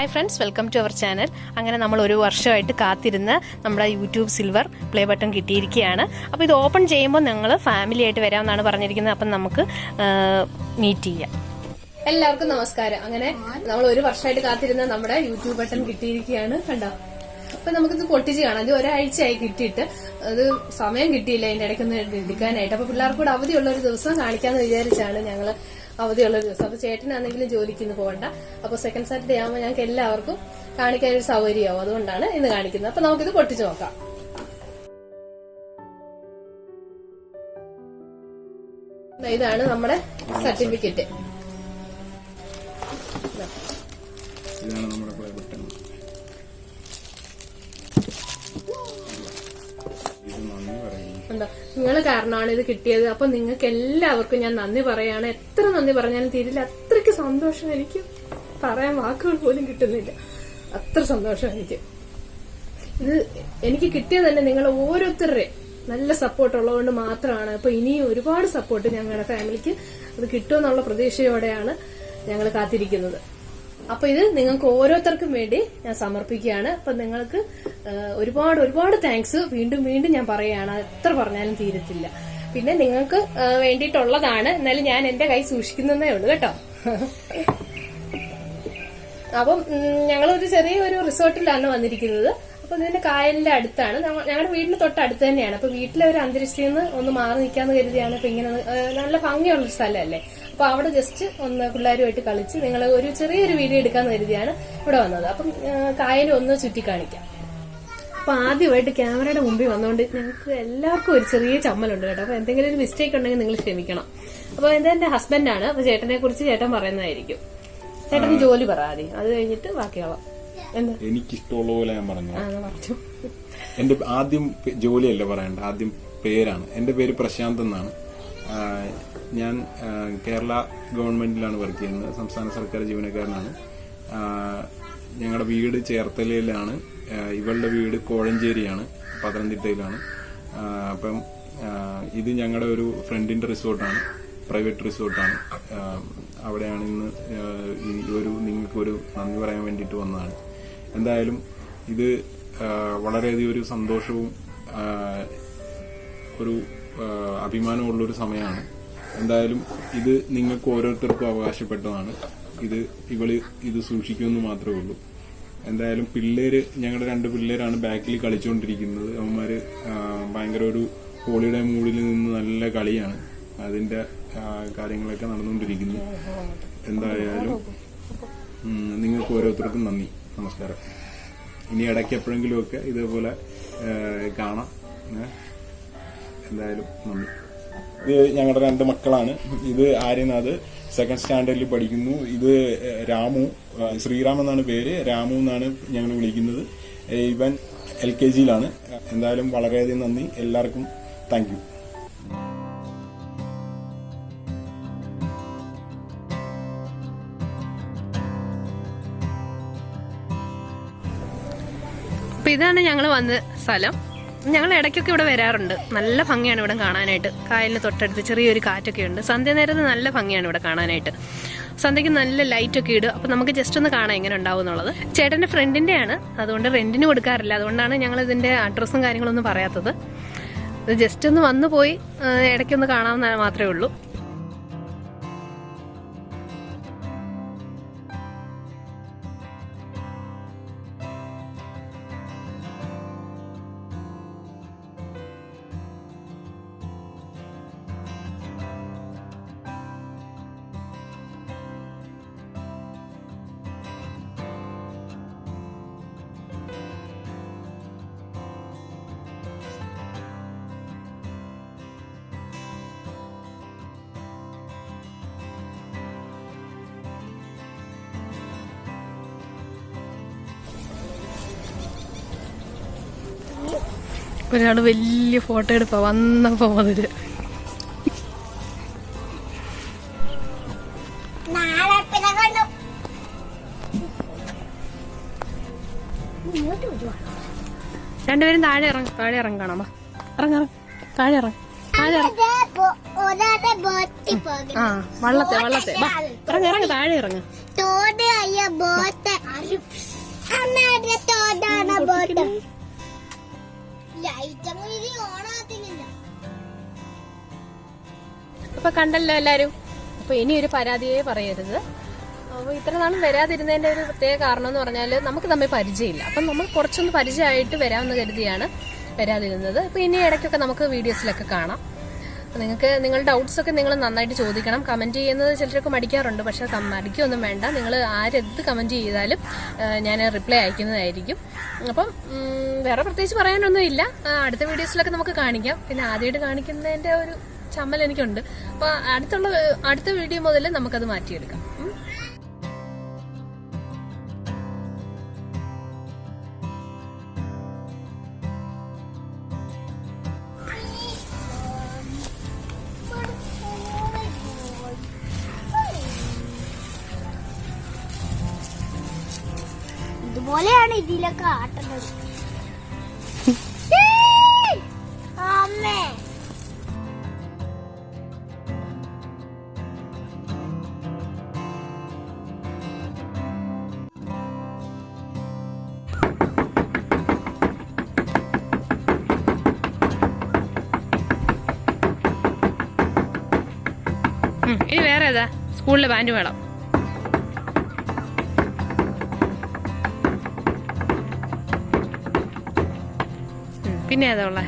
Hi friends, welcome to our channel. അങ്ങനെ നമ്മൾ ഒരു വർഷമായിട്ട് കാത്തിരുന്ന് നമ്മുടെ യൂട്യൂബ് സിൽവർ പ്ലേ ബട്ടൺ കിട്ടിയിരിക്കുകയാണ്. അപ്പോൾ ഇത് ഓപ്പൺ ചെയ്യുമ്പോൾ ഞങ്ങൾ ഫാമിലി ആയിട്ട് വരാമെന്നാണ് പറഞ്ഞിരിക്കുന്നത്. അപ്പം നമുക്ക് മീറ്റ് ചെയ്യാം. എല്ലാവർക്കും നമസ്കാരം. അങ്ങനെ നമ്മൾ ഒരു വർഷമായിട്ട് കാത്തിരുന്ന നമ്മുടെ യൂട്യൂബ് ബട്ടൺ കിട്ടിയിരിക്കുകയാണ്. കണ്ടോ? അപ്പൊ നമുക്കിത് പൊട്ടിച്ച് കാണാം. ഇത് ഒരാഴ്ചയായി കിട്ടിയിട്ട് അത് സമയം കിട്ടിയില്ല അതിന്റെ ഇടയ്ക്കൊന്ന് എടുക്കാനായിട്ട്. അപ്പൊ പിള്ളേർക്ക് കൂടെ അവധിയുള്ള ഒരു ദിവസം കാണിക്കാന്ന് വിചാരിച്ചാണ് ഞങ്ങള് അവധിയുള്ള ഒരു ദിവസം. അപ്പൊ ചേട്ടനാണെങ്കിലും ജോലിക്ക് പോകണ്ട. അപ്പൊ സെക്കൻഡ് സാറ്റർഡേ ആകുമ്പോൾ ഞങ്ങൾക്ക് എല്ലാവർക്കും കാണിക്കാൻ ഒരു സൗകര്യമാവും. അതുകൊണ്ടാണ് ഇന്ന് കാണിക്കുന്നത്. അപ്പൊ നമുക്കിത് പൊട്ടിച്ചു നോക്കാം. ഇതാണ് നമ്മുടെ സർട്ടിഫിക്കറ്റ്. എന്താ നിങ്ങൾ കാരണമാണ് ഇത് കിട്ടിയത്. അപ്പൊ നിങ്ങൾക്ക് എല്ലാവർക്കും ഞാൻ നന്ദി പറയാണ്. എത്ര നന്ദി പറഞ്ഞാലും തീരില്ല. അത്രയ്ക്ക് സന്തോഷം. എനിക്ക് പറയാൻ വാക്കുകൾ പോലും കിട്ടുന്നില്ല. അത്ര സന്തോഷം എനിക്ക്. ഇത് എനിക്ക് കിട്ടിയത് തന്നെ നിങ്ങൾ ഓരോരുത്തരുടെ നല്ല സപ്പോർട്ട് ഉള്ളതുകൊണ്ട് മാത്രമാണ്. അപ്പൊ ഇനിയും ഒരുപാട് സപ്പോർട്ട് ഞങ്ങളുടെ ഫാമിലിക്ക് അത് കിട്ടുമെന്നുള്ള പ്രതീക്ഷയോടെയാണ് ഞങ്ങൾ കാത്തിരിക്കുന്നത്. അപ്പൊ ഇത് നിങ്ങൾക്ക് ഓരോരുത്തർക്കും വേണ്ടി ഞാൻ സമർപ്പിക്കുകയാണ്. അപ്പൊ നിങ്ങൾക്ക് ഒരുപാട് ഒരുപാട് താങ്ക്സ് വീണ്ടും വീണ്ടും ഞാൻ പറയുകയാണ്. എത്ര പറഞ്ഞാലും തീരത്തില്ല. പിന്നെ നിങ്ങൾക്ക് വേണ്ടിയിട്ടുള്ളതാണ്. എന്നാലും ഞാൻ എന്റെ കൈ സൂക്ഷിക്കുന്നതേ ഉള്ളൂ കേട്ടോ. അപ്പം ഞങ്ങളൊരു ചെറിയൊരു റിസോർട്ടിലാണ് വന്നിരിക്കുന്നത്. അപ്പൊ ഇതിന്റെ കായലിന്റെ അടുത്താണ്. ഞങ്ങളുടെ വീടിന് തൊട്ടടുത്ത് തന്നെയാണ്. അപ്പൊ വീട്ടിലെ ഒരു അന്തരീക്ഷത്തിൽ നിന്ന് ഒന്ന് മാറി നിൽക്കാന്ന് കരുതിയാണ്. ഇപ്പൊ ഇങ്ങനെ നല്ല ഭംഗിയുള്ളൊരു സ്ഥലമല്ലേ. അപ്പൊ അവിടെ ജസ്റ്റ് ഒന്ന് പിള്ളേരുമായിട്ട് കളിച്ച് നിങ്ങൾ ഒരു ചെറിയൊരു വീഡിയോ എടുക്കാന്ന് കരുതിയാണ് ഇവിടെ വന്നത്. അപ്പം കായലും ഒന്ന് ചുറ്റിക്കാണിക്കാം. അപ്പൊ ആദ്യമായിട്ട് ക്യാമറയുടെ മുമ്പിൽ വന്നുകൊണ്ട് ഞങ്ങൾക്ക് എല്ലാവർക്കും ഒരു ചെറിയ ചമ്മലുണ്ട് കേട്ടോ. അപ്പൊ എന്തെങ്കിലും ഒരു മിസ്റ്റേക്ക് ഉണ്ടെങ്കിൽ നിങ്ങൾ ക്ഷമിക്കണം. അപ്പൊ എന്റെ ഹസ്ബൻഡാണ്. അപ്പൊ ചേട്ടനെ കുറിച്ച് ചേട്ടൻ പറയുന്നതായിരിക്കും. ചേട്ടന് ജോലി പറയാതെ അത് കഴിഞ്ഞിട്ട് ബാക്കിയോളം എന്താ എനിക്കിഷ്ടമുള്ള പോലെ ഞാൻ പറഞ്ഞു. എന്റെ ആദ്യം ജോലിയല്ല പറയണ്ട, ആദ്യം പേരാണ്. എന്റെ പേര് പ്രശാന്ത് എന്നാണ്. ഞാൻ കേരള ഗവൺമെന്റിലാണ് വർക്ക് ചെയ്യുന്നത്. സംസ്ഥാന സർക്കാർ ജീവനക്കാരനാണ്. ഞങ്ങളുടെ വീട് ചേർത്തലയിലാണ്. ഇവളുടെ വീട് കോഴഞ്ചേരിയാണ്, പത്തനംതിട്ടയിലാണ്. അപ്പം ഇത് ഞങ്ങളുടെ ഒരു ഫ്രണ്ടിന്റെ റിസോർട്ടാണ്, പ്രൈവറ്റ് റിസോർട്ടാണ്. അവിടെയാണ് ഇന്ന് നിങ്ങൾക്കൊരു നന്ദി പറയാൻ വേണ്ടിയിട്ട് വന്നതാണ്. എന്തായാലും ഇത് വളരെയധികം ഒരു സന്തോഷവും ഒരു അഭിമാനമുള്ളൊരു സമയമാണ്. എന്തായാലും ഇത് നിങ്ങൾക്ക് ഓരോരുത്തർക്കും അവകാശപ്പെട്ടതാണ്. ഇത് സൂക്ഷിക്കുമെന്ന് മാത്രമേ ഉള്ളൂ. എന്തായാലും ഞങ്ങളുടെ 2 പിള്ളേരാണ് ബാക്കിൽ കളിച്ചുകൊണ്ടിരിക്കുന്നത്. അവന്മാര് ഭയങ്കര ഒരു ഹോളിഡേ മൂഡിൽ നിന്ന് നല്ല കളിയാണ്. അതിന്റെ കാര്യങ്ങളൊക്കെ നടന്നുകൊണ്ടിരിക്കുന്നു. എന്തായാലും നിങ്ങൾക്ക് ഓരോരുത്തർക്കും നന്ദി, നമസ്കാരം. ഇനി ഇടയ്ക്ക് എപ്പോഴെങ്കിലുമൊക്കെ ഇതേപോലെ കാണാം. എന്തായാലും നന്ദി. ഇത് ഞങ്ങളുടെ 2 മക്കളാണ്. ഇത് ആര്യനാഥ് സെക്കൻഡ് സ്റ്റാൻഡേർഡിൽ പഠിക്കുന്നു. ഇത് രാമു, ശ്രീറാം എന്നാണ് പേര്. രാമു എന്നാണ് ഞങ്ങൾ വിളിക്കുന്നത്. ഇവൻ LKGയിലാണ്. എന്തായാലും വളരെയധികം നന്ദി എല്ലാവർക്കും. Thank you. അപ്പൊ ഇതാണ് ഞങ്ങൾ വന്ന സ്ഥലം. ഞങ്ങൾ ഇടയ്ക്കൊക്കെ ഇവിടെ വരാറുണ്ട്. നല്ല ഭംഗിയാണ് ഇവിടെ കാണാനായിട്ട്. കായലിന് തൊട്ടടുത്ത് ചെറിയൊരു കാറ്റൊക്കെ ഉണ്ട്. സന്ധ്യ നേരത്ത് നല്ല ഭംഗിയാണ് ഇവിടെ കാണാനായിട്ട്. സന്ധ്യയ്ക്ക് നല്ല ലൈറ്റൊക്കെ ഇടും. അപ്പം നമുക്ക് ജസ്റ്റ് ഒന്ന് കാണാം എങ്ങനെ ഉണ്ടാവും എന്നുള്ളത്. ചേട്ടൻ്റെ ഫ്രണ്ടിൻ്റെയാണ്, അതുകൊണ്ട് റെന്റിന് കൊടുക്കാറില്ല. അതുകൊണ്ടാണ് ഞങ്ങൾ ഇതിൻ്റെ അഡ്രസ്സും കാര്യങ്ങളൊന്നും പറയാത്തത്. ഇത് ജസ്റ്റ് ഒന്ന് വന്നു പോയി ഇടയ്ക്കൊന്ന് കാണാമെന്ന് മാത്രമേ ഉള്ളൂ. ഒരാള് വലിയ ഫോട്ടോ എടുപ്പാ വന്നപ്പോ മുതല്. രണ്ടുപേരും താഴെ ഇറങ്ങണം. താഴെ ഇറങ്ങ. വള്ളത്തെ ഇറങ്ങ താഴെ ഇറങ്ങ. അപ്പൊ കണ്ടല്ലോ എല്ലാരും. അപ്പൊ ഇനി ഒരു പരാതിയെ പറയരുത്. അപ്പൊ ഇത്ര നാളും വരാതിരുന്നതിന്റെ ഒരു പ്രത്യേക കാരണം എന്ന് പറഞ്ഞാൽ നമുക്ക് തമ്മിൽ പരിചയമില്ല. അപ്പം നമ്മൾ കുറച്ചൊന്ന് പരിചയമായിട്ട് വരാമെന്ന് കരുതിയാണ് വരാതിരുന്നത്. അപ്പൊ ഇനി ഇടയ്ക്കൊക്കെ നമുക്ക് വീഡിയോസിലൊക്കെ കാണാം. നിങ്ങൾക്ക് നിങ്ങളുടെ ഡൗട്ട്സ് ഒക്കെ നിങ്ങൾ നന്നായിട്ട് ചോദിക്കണം. കമന്റ് ചെയ്യുന്നത് ചിലരൊക്കെ മടിക്കാറുണ്ട്. പക്ഷെ മടിക്കൊന്നും വേണ്ട. നിങ്ങൾ ആരെന്ത് കമന്റ് ചെയ്താലും ഞാൻ റിപ്ലൈ അയക്കുന്നതായിരിക്കും. അപ്പം വേറെ പ്രത്യേകിച്ച് പറയാനൊന്നും ഇല്ല. അടുത്ത വീഡിയോസിലൊക്കെ നമുക്ക് കാണിക്കാം. പിന്നെ ആദ്യമായിട്ട് കാണിക്കുന്നതിന്റെ ഒരു ചമ്മൽ എനിക്കുണ്ട്. അപ്പൊ അടുത്ത വീഡിയോ മുതൽ നമുക്കത് മാറ്റിയെടുക്കാം. ഇതുപോലെയാണ് ഇതിലൊക്കെ ആട്ടുന്നത്. അമ്മേ ഇനി വേറെ ഏതാ സ്കൂളിലെ ബാൻഡ് മേളം. പിന്നെ ഏതാ ഉള്ള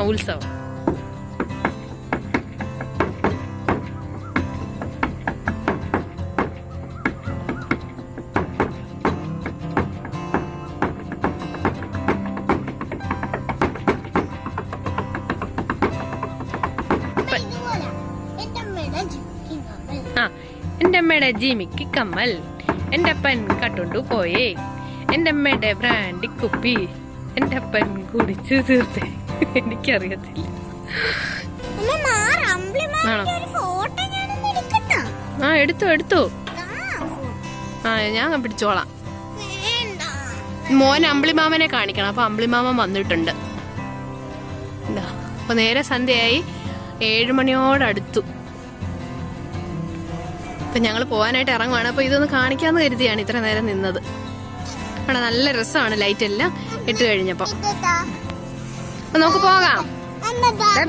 ഉത്സവം. എന്റെ അമ്മയുടെ ജിമിക്ക് കമ്മൽ, എന്റെ അപ്പൻ കട്ടുണ്ടു പോയേ, എന്റെ അമ്മയുടെ ബ്രാൻഡി കുപ്പി, എന്റെ അപ്പൻ കുടിച്ചു തീർത്തേ. എനിക്കറിയത്തില്ല. എടുത്തു ഞാൻ പിടിച്ചോളാം. മോൻ അമ്പിളിമാമനെ കാണിക്കണം. അപ്പൊ അമ്പിളിമാമൻ വന്നിട്ടുണ്ട്. അപ്പൊ നേരെ സന്ധ്യയായി. 7 മണിയോടടുത്തു. അപ്പൊ ഞങ്ങൾ പോകാനായിട്ട് ഇറങ്ങുവാണ്. അപ്പൊ ഇതൊന്ന് കാണിക്കാന്ന് കരുതിയാണ് ഇത്ര നേരം നിന്നത്. അവിടെ നല്ല രസമാണ് ലൈറ്റ് എല്ലാം ഇട്ട് കഴിഞ്ഞപ്പോ. അപ്പൊ നമുക്ക് പോകാം.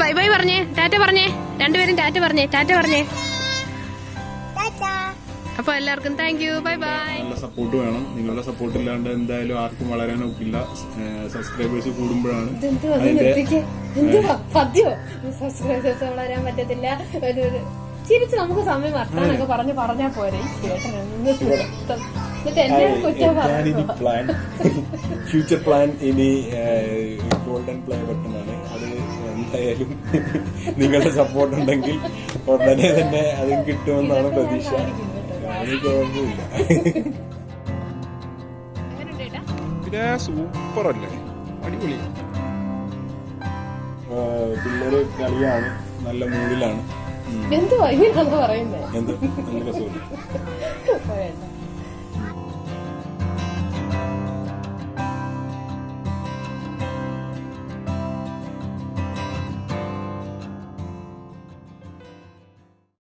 ബൈ ബൈ പറഞ്ഞേ, ടാറ്റ പറഞ്ഞേ. രണ്ടുപേരും ടാറ്റ പറഞ്ഞേ. അപ്പൊ എല്ലാവർക്കും താങ്ക് യു. Bye bye. നല്ല സപ്പോർട്ട് വേണം. നിങ്ങളുടെ സപ്പോർട്ട് ഇല്ലാണ്ട് എന്തായാലും ആർക്കും വളരാൻ ഒക്കില്ല. സബ്സ്ക്രൈബേഴ്സ് കൂടുമ്പോഴാണ് സബ്സ്ക്രൈബേഴ്സ് വളരാൻ പറ്റത്തില്ല. ചിരിച്ച് നമുക്ക് സമയം വർത്താനൊക്കെ പറഞ്ഞാ പോരെ. ഫ്യൂച്ചർ പ്ലാൻ ഇനി ഗോൾഡൻ പ്ലേ ബട്ടണാണ്. അത് എന്തായാലും നിങ്ങളുടെ സപ്പോർട്ട് ഉണ്ടെങ്കിൽ ഉടനെ തന്നെ അതും കിട്ടുമെന്നാണ് പ്രതീക്ഷ. എനിക്ക് കുഴപ്പമില്ല. പിന്നെ സൂപ്പർ അല്ലേ, അടിപൊളി. പിള്ളേര് കളിയാണ്, നല്ല മൂഡിലാണ്. എന്തുവാ ഇങ്ങനെയാണോ പറയുന്നത്? എന്ത് നല്ല രസമില്ല.